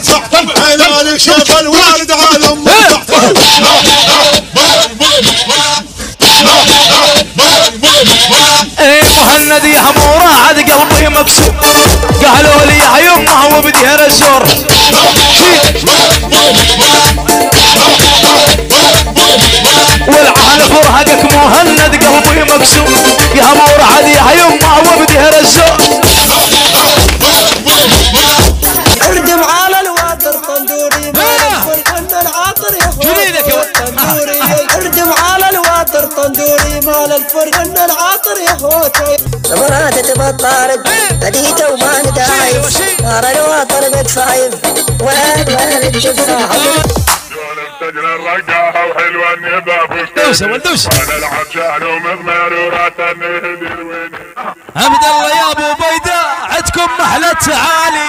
هلالك شوف الوالد على امه مهند يا حمورة عاد قلبي مكسور قالوا لي يا يمه وبديها الزور والعهل فرهقك مهند قلبي مكسور يا حمورة عاد يا يمه وبديها الزور اردم على الواتر طندوري فرقنا العاطر يا طندوري اردم على الواتر طندوري مال الفرقنا العاطر يا هوتي مرات تبطارد بديت وما ندايف نار الوطن بتفايف وين الجفاف تجري الرقاها وحلوة النبا دوسة والدوسة وانا العجان ومضمر ورات النهدي الوين عبد الله يا ابو بيداء عندكم محلة تعالي